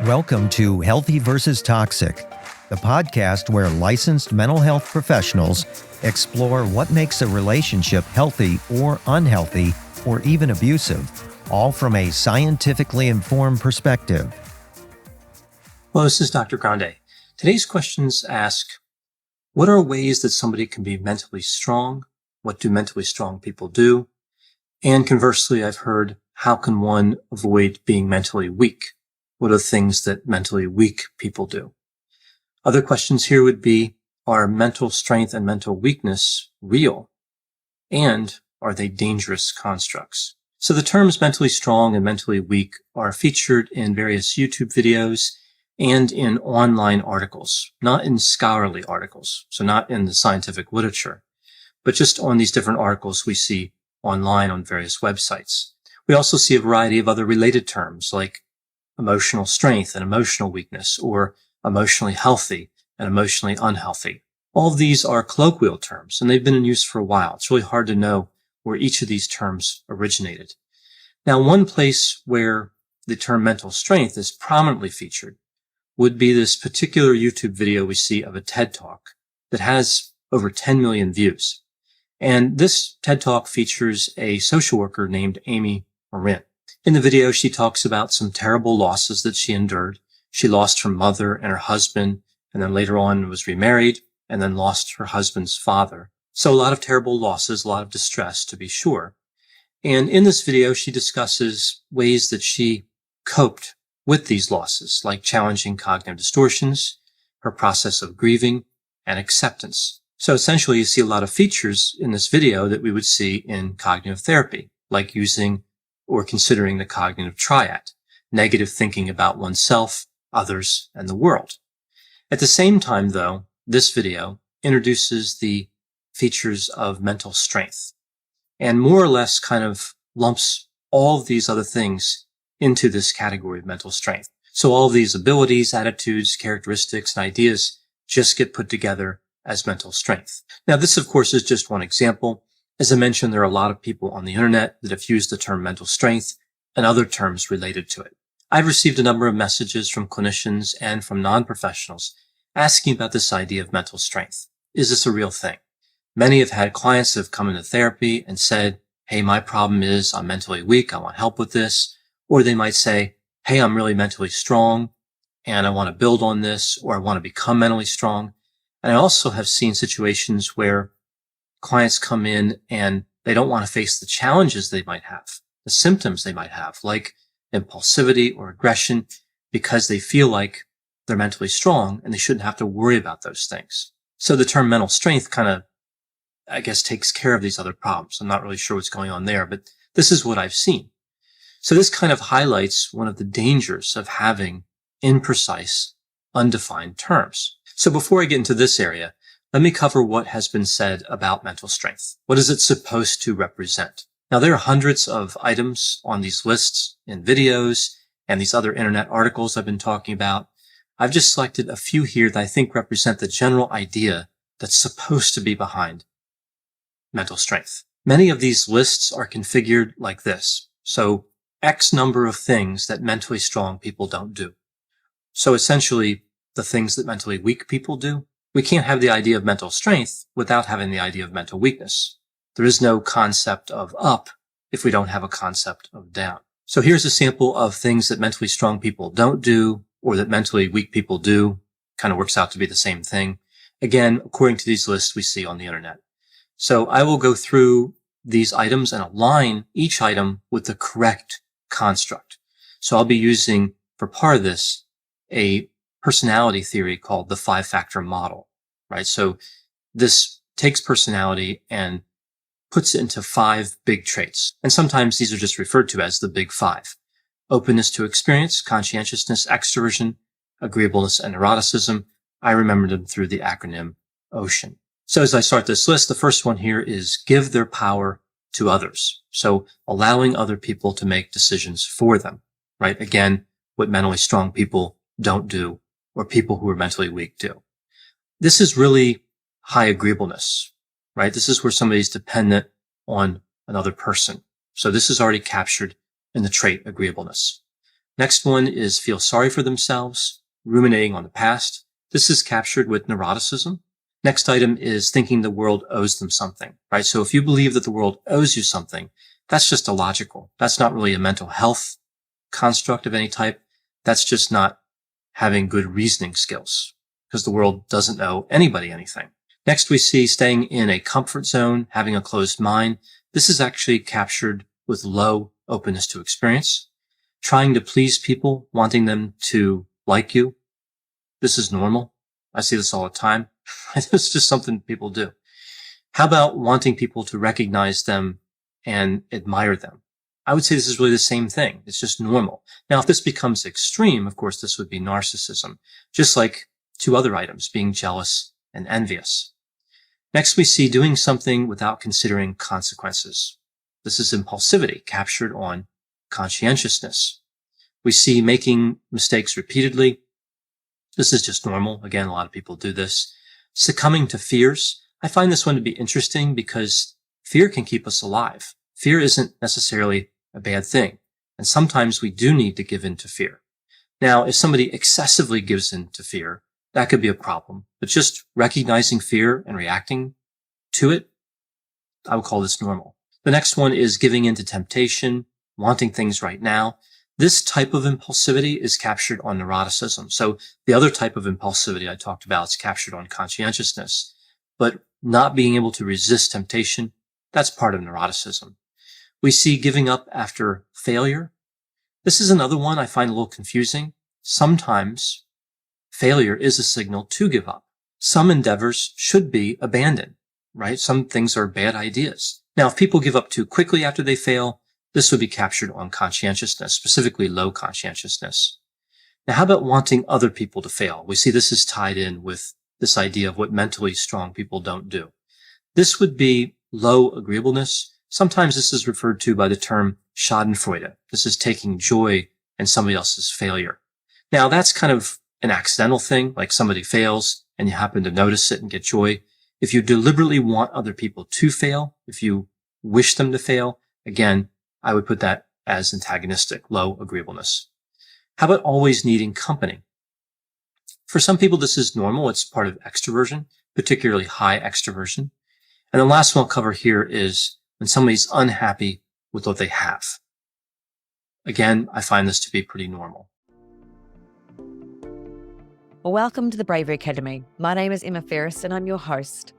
Welcome to Healthy versus Toxic, the podcast where licensed mental health professionals explore what makes a relationship healthy or unhealthy or even abusive, all from a scientifically informed perspective. Hello, this is Dr. Grande. Today's questions ask, what are ways that somebody can be mentally strong? What do mentally strong people do? And conversely, I've heard, how can one avoid being mentally weak? What are the things that mentally weak people do? Other questions here would be, are mental strength and mental weakness real? And are they dangerous constructs? So the terms mentally strong and mentally weak are featured in various YouTube videos and in online articles, not in scholarly articles, so not in the scientific literature, but just on these different articles we see online on various websites. We also see a variety of other related terms like emotional strength and emotional weakness, or emotionally healthy and emotionally unhealthy. All of these are colloquial terms, and they've been in use for a while. It's really hard to know where each of these terms originated. Now, one place where the term mental strength is prominently featured would be this particular YouTube video we see of a TED Talk that has over 10 million views. And this TED Talk features a social worker named Amy Marin. In the video, she talks about some terrible losses that she endured. She lost her mother and her husband, and then later on was remarried, and then lost her husband's father. So a lot of terrible losses, a lot of distress, to be sure. And in this video, she discusses ways that she coped with these losses, like challenging cognitive distortions, her process of grieving, and acceptance. So essentially, you see a lot of features in this video that we would see in cognitive therapy, like using or considering the cognitive triad, negative thinking about oneself, others, and the world. At the same time, though, this video introduces the features of mental strength and more or less kind of lumps all of these other things into this category of mental strength. So all of these abilities, attitudes, characteristics, and ideas just get put together as mental strength. Now, this, of course, is just one example. As I mentioned, there are a lot of people on the internet that have used the term mental strength and other terms related to it. I've received a number of messages from clinicians and from non-professionals asking about this idea of mental strength. Is this a real thing? Many have had clients that have come into therapy and said, hey, my problem is I'm mentally weak. I want help with this. Or they might say, hey, I'm really mentally strong and I want to build on this, or I want to become mentally strong. And I also have seen situations where clients come in and they don't want to face the challenges they might have, the symptoms they might have, like impulsivity or aggression, because they feel like they're mentally strong and they shouldn't have to worry about those things. So the term mental strength kind of, I guess, takes care of these other problems. I'm not really sure what's going on there, but this is what I've seen. So this kind of highlights one of the dangers of having imprecise, undefined terms. So before I get into this area, let me cover what has been said about mental strength. What is it supposed to represent? Now, there are hundreds of items on these lists in videos and these other internet articles I've been talking about. I've just selected a few here that I think represent the general idea that's supposed to be behind mental strength. Many of these lists are configured like this. So X number of things that mentally strong people don't do. So essentially, the things that mentally weak people do. We can't have the idea of mental strength without having the idea of mental weakness. There is no concept of up if we don't have a concept of down. So here's a sample of things that mentally strong people don't do, or that mentally weak people do. Kind of works out to be the same thing. Again, according to these lists we see on the internet. So I will go through these items and align each item with the correct construct. So I'll be using, for part of this, a personality theory called the 5-factor model, right? So this takes personality and puts it into 5 big traits. And sometimes these are just referred to as the big 5. Openness to experience, conscientiousness, extroversion, agreeableness, and neuroticism. I remembered them through the acronym OCEAN. So as I start this list, the first one here is give their power to others. So allowing other people to make decisions for them, right? Again, what mentally strong people don't do, or people who are mentally weak do. This is really high agreeableness, right? This is where somebody's dependent on another person. So this is already captured in the trait agreeableness. Next one is feel sorry for themselves, ruminating on the past. This is captured with neuroticism. Next item is thinking the world owes them something, right? So if you believe that the world owes you something, that's just illogical. That's not really a mental health construct of any type. That's just not having good reasoning skills because the world doesn't owe anybody anything. Next, we see staying in a comfort zone, having a closed mind. This is actually captured with low openness to experience. Trying to please people, wanting them to like you. This is normal. I see this all the time. It's just something people do. How about wanting people to recognize them and admire them? I would say this is really the same thing. It's just normal. Now, if this becomes extreme, of course, this would be narcissism, just like two other items, being jealous and envious. Next, we see doing something without considering consequences. This is impulsivity captured on conscientiousness. We see making mistakes repeatedly. This is just normal. Again, a lot of people do this. Succumbing to fears. I find this one to be interesting because fear can keep us alive. Fear isn't necessarily a bad thing. And sometimes we do need to give in to fear. Now, if somebody excessively gives in to fear, that could be a problem. But just recognizing fear and reacting to it, I would call this normal. The next one is giving in to temptation, wanting things right now. This type of impulsivity is captured on neuroticism. So the other type of impulsivity I talked about is captured on conscientiousness. But not being able to resist temptation, that's part of neuroticism. We see giving up after failure. This is another one I find a little confusing. Sometimes failure is a signal to give up. Some endeavors should be abandoned, right? Some things are bad ideas. Now, if people give up too quickly after they fail, this would be captured on conscientiousness, specifically low conscientiousness. Now, how about wanting other people to fail? We see this is tied in with this idea of what mentally strong people don't do. This would be low agreeableness. Sometimes this is referred to by the term Schadenfreude. This is taking joy in somebody else's failure. Now, that's kind of an accidental thing, like somebody fails and you happen to notice it and get joy. If you deliberately want other people to fail, if you wish them to fail, again, I would put that as antagonistic, low agreeableness. How about always needing company? For some people, this is normal. It's part of extroversion, particularly high extroversion. And the last one I'll cover here is when somebody's unhappy with what they have. Again, I find this to be pretty normal. Well, welcome to the Bravery Academy. My name is Emma Ferris and I'm your host.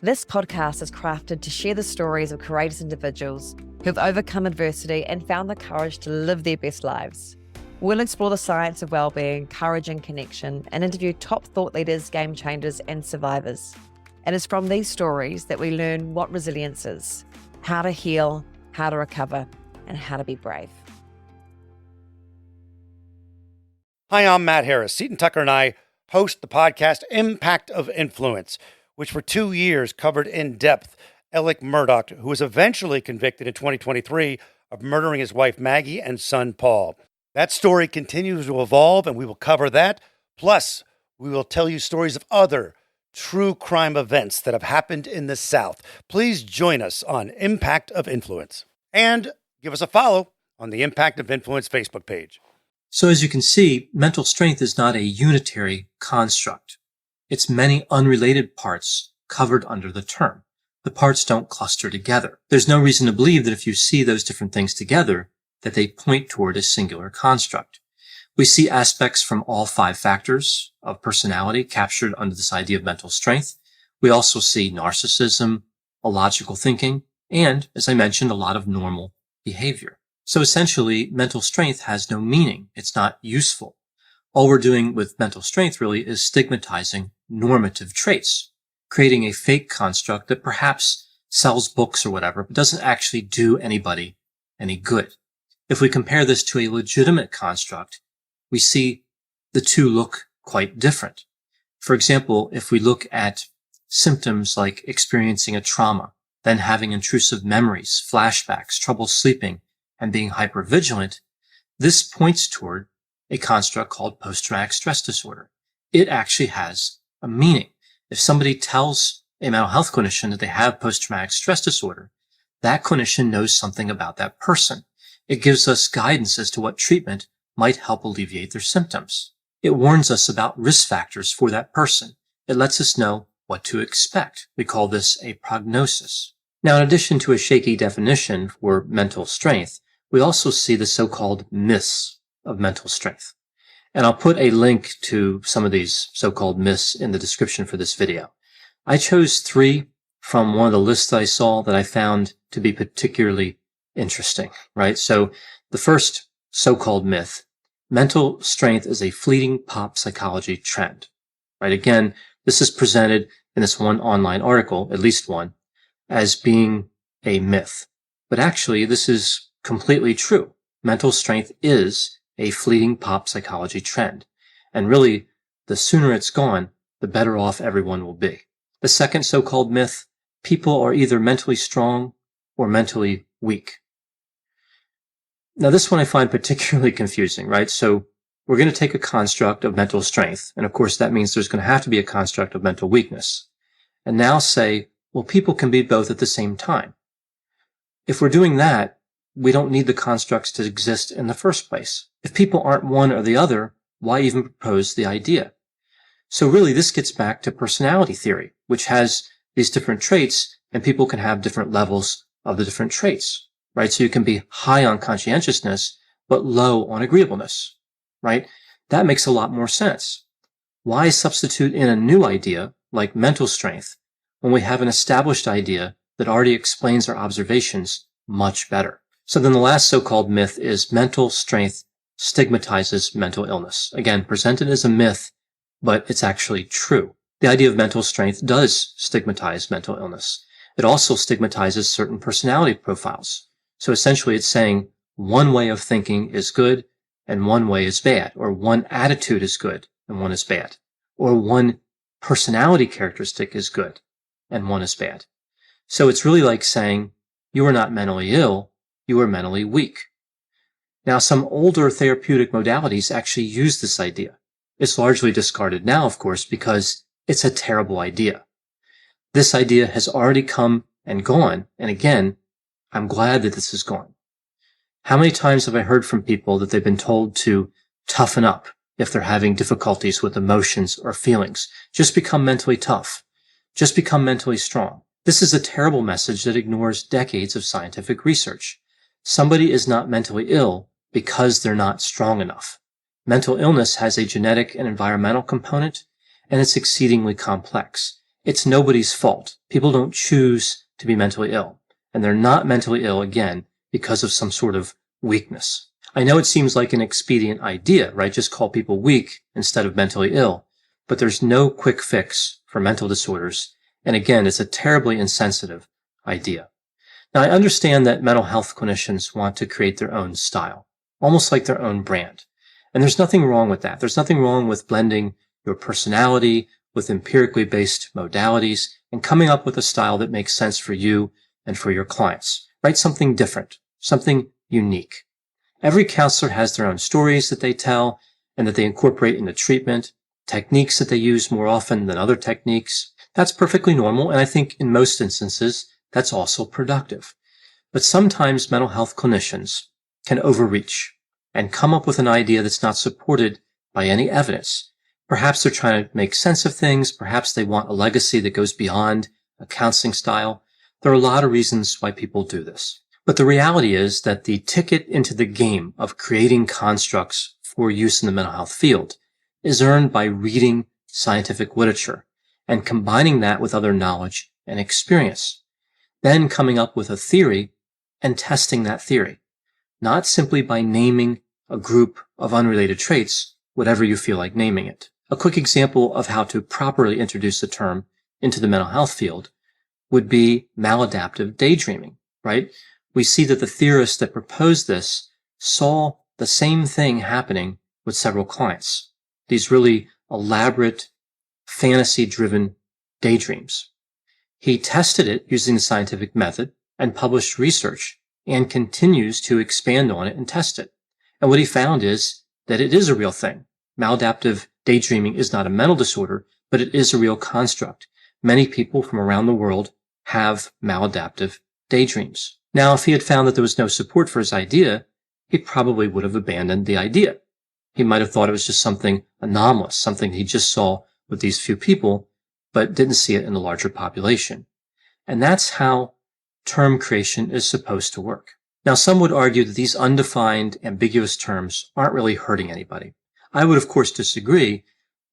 This podcast is crafted to share the stories of courageous individuals who have overcome adversity and found the courage to live their best lives. We'll explore the science of well-being, courage and connection, and interview top thought leaders, game changers, and survivors. It is from these stories that we learn what resilience is, how to heal, how to recover, and how to be brave. Hi, I'm Matt Harris. Seton Tucker and I host the podcast Impact of Influence, which for 2 years covered in depth Alec Murdaugh, who was eventually convicted in 2023 of murdering his wife Maggie and son Paul. That story continues to evolve, and we will cover that. Plus, we will tell you stories of other true crime events that have happened in the South. Please join us on Impact of Influence. And give us a follow on the Impact of Influence Facebook page. So as you can see, mental strength is not a unitary construct. It's many unrelated parts covered under the term. The parts don't cluster together. There's no reason to believe that if you see those different things together, that they point toward a singular construct. We see aspects from all 5 factors of personality captured under this idea of mental strength. We also see narcissism, illogical thinking, and, as I mentioned, a lot of normal behavior. So essentially, mental strength has no meaning. It's not useful. All we're doing with mental strength really is stigmatizing normative traits, creating a fake construct that perhaps sells books or whatever, but doesn't actually do anybody any good. If we compare this to a legitimate construct, we see the two look quite different. For example, if we look at symptoms like experiencing a trauma, then having intrusive memories, flashbacks, trouble sleeping, and being hypervigilant, this points toward a construct called post-traumatic stress disorder. It actually has a meaning. If somebody tells a mental health clinician that they have post-traumatic stress disorder, that clinician knows something about that person. It gives us guidance as to what treatment might help alleviate their symptoms. It warns us about risk factors for that person. It lets us know what to expect. We call this a prognosis. Now, in addition to a shaky definition for mental strength, we also see the so-called myths of mental strength. And I'll put a link to some of these so-called myths in the description for this video. I chose 3 from one of the lists I saw that I found to be particularly interesting, right? So the first so-called myth, mental strength is a fleeting pop psychology trend, right? Again, this is presented in this one online article, at least one, as being a myth. But actually, this is completely true. Mental strength is a fleeting pop psychology trend. And really, the sooner it's gone, the better off everyone will be. The second so-called myth, people are either mentally strong or mentally weak. Now, this one I find particularly confusing, right? So we're going to take a construct of mental strength. And of course, that means there's going to have to be a construct of mental weakness. And now say, well, people can be both at the same time. If we're doing that, we don't need the constructs to exist in the first place. If people aren't one or the other, why even propose the idea? So really, this gets back to personality theory, which has these different traits, and people can have different levels of the different traits, right? So you can be high on conscientiousness, but low on agreeableness, right? That makes a lot more sense. Why substitute in a new idea, like mental strength, when we have an established idea that already explains our observations much better? So then the last so-called myth is mental strength stigmatizes mental illness. Again, presented as a myth, but it's actually true. The idea of mental strength does stigmatize mental illness. It also stigmatizes certain personality profiles. So essentially it's saying one way of thinking is good and one way is bad, or one attitude is good and one is bad, or one personality characteristic is good and one is bad. So it's really like saying you are not mentally ill, you are mentally weak. Now, some older therapeutic modalities actually use this idea. It's largely discarded now, of course, because it's a terrible idea. This idea has already come and gone, and again, I'm glad that this is gone. How many times have I heard from people that they've been told to toughen up if they're having difficulties with emotions or feelings? Just become mentally tough. Just become mentally strong. This is a terrible message that ignores decades of scientific research. Somebody is not mentally ill because they're not strong enough. Mental illness has a genetic and environmental component, and it's exceedingly complex. It's nobody's fault. People don't choose to be mentally ill, and they're not mentally ill, again, because of some sort of weakness. I know it seems like an expedient idea, right? Just call people weak instead of mentally ill, but there's no quick fix for mental disorders, and again, it's a terribly insensitive idea. Now, I understand that mental health clinicians want to create their own style, almost like their own brand. And there's nothing wrong with that. There's nothing wrong with blending your personality with empirically based modalities and coming up with a style that makes sense for you and for your clients. Write something different, something unique. Every counselor has their own stories that they tell and that they incorporate into treatment, techniques that they use more often than other techniques. That's perfectly normal, and I think in most instances, that's also productive. But sometimes mental health clinicians can overreach and come up with an idea that's not supported by any evidence. Perhaps they're trying to make sense of things. Perhaps they want a legacy that goes beyond a counseling style. There are a lot of reasons why people do this. But the reality is that the ticket into the game of creating constructs for use in the mental health field is earned by reading scientific literature and combining that with other knowledge and experience. Then coming up with a theory and testing that theory, not simply by naming a group of unrelated traits, whatever you feel like naming it. A quick example of how to properly introduce the term into the mental health field would be maladaptive daydreaming, right? We see that the theorists that proposed this saw the same thing happening with several clients. These really elaborate, fantasy-driven daydreams. He tested it using the scientific method and published research and continues to expand on it and test it. And what he found is that it is a real thing. Maladaptive daydreaming is not a mental disorder, but it is a real construct. Many people from around the world have maladaptive daydreams. Now, if he had found that there was no support for his idea, he probably would have abandoned the idea. He might have thought it was just something anomalous, something he just saw with these few people, but didn't see it in the larger population. And that's how term creation is supposed to work. Now, some would argue that these undefined, ambiguous terms aren't really hurting anybody. I would, of course, disagree,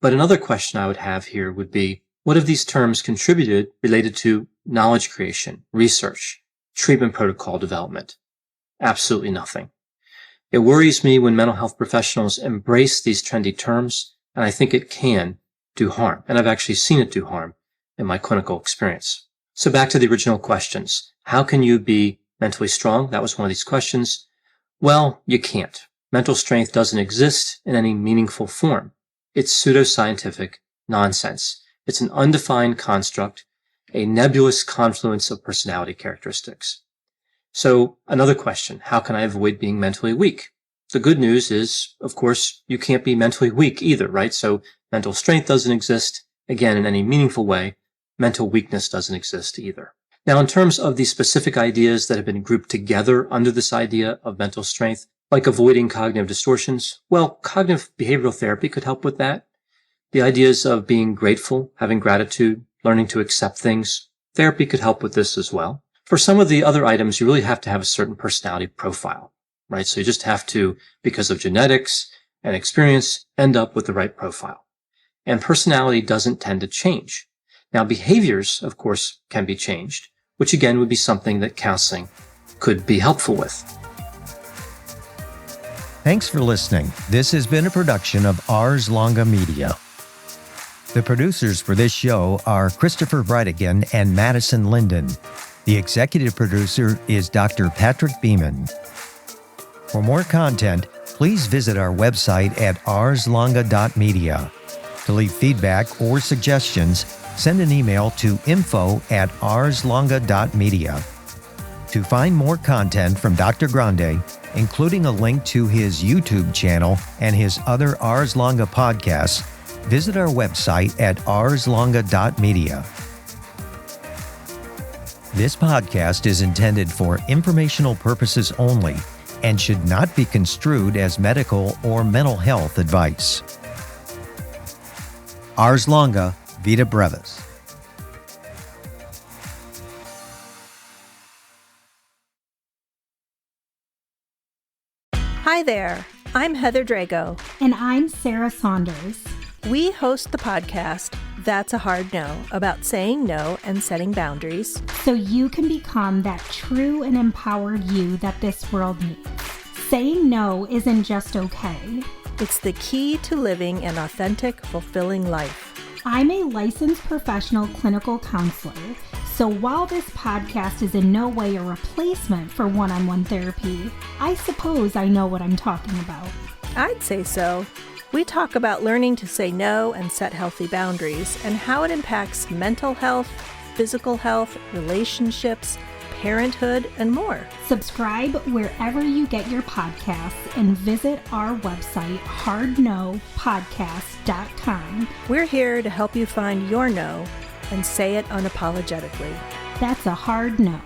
but another question I would have here would be, what have these terms contributed related to knowledge creation, research, treatment protocol development? Absolutely nothing. It worries me when mental health professionals embrace these trendy terms, and I think it can do harm. And I've actually seen it do harm in my clinical experience. So back to the original questions. How can you be mentally strong? That was one of these questions. Well, you can't. Mental strength doesn't exist in any meaningful form. It's pseudoscientific nonsense. It's an undefined construct, a nebulous confluence of personality characteristics. So another question, how can I avoid being mentally weak? The good news is, of course, you can't be mentally weak either, right? So mental strength doesn't exist, again, in any meaningful way. Mental weakness doesn't exist either. Now, in terms of the specific ideas that have been grouped together under this idea of mental strength, like avoiding cognitive distortions, well, cognitive behavioral therapy could help with that. The ideas of being grateful, having gratitude, learning to accept things, therapy could help with this as well. For some of the other items, you really have to have a certain personality profile, right? So you just have to, because of genetics and experience, end up with the right profile. And personality doesn't tend to change. Now, behaviors, of course, can be changed, which again would be something that counseling could be helpful with. Thanks for listening. This has been a production of Ars Longa Media. The producers for this show are Christopher Breitigan and Madison Linden. The executive producer is Dr. Patrick Beeman. For more content, please visit our website at arslonga.media. To leave feedback or suggestions, send an email to info@arslonga.media. To find more content from Dr. Grande, including a link to his YouTube channel and his other Ars Longa podcasts, visit our website at arslonga.media. This podcast is intended for informational purposes only and should not be construed as medical or mental health advice. Ars Longa, Vita Brevis. Hi there, I'm Heather Drago. And I'm Sarah Saunders. We host the podcast, That's a Hard No, about saying no and setting boundaries. So you can become that true and empowered you that this world needs. Saying no isn't just okay. It's the key to living an authentic, fulfilling life. I'm a licensed professional clinical counselor, so while this podcast is in no way a replacement for one-on-one therapy, I suppose I know what I'm talking about. I'd say so. We talk about learning to say no and set healthy boundaries and how it impacts mental health, physical health, relationships, parenthood, and more. Subscribe wherever you get your podcasts and visit our website, hardnopodcast.com. We're here to help you find your no and say it unapologetically. That's a hard no.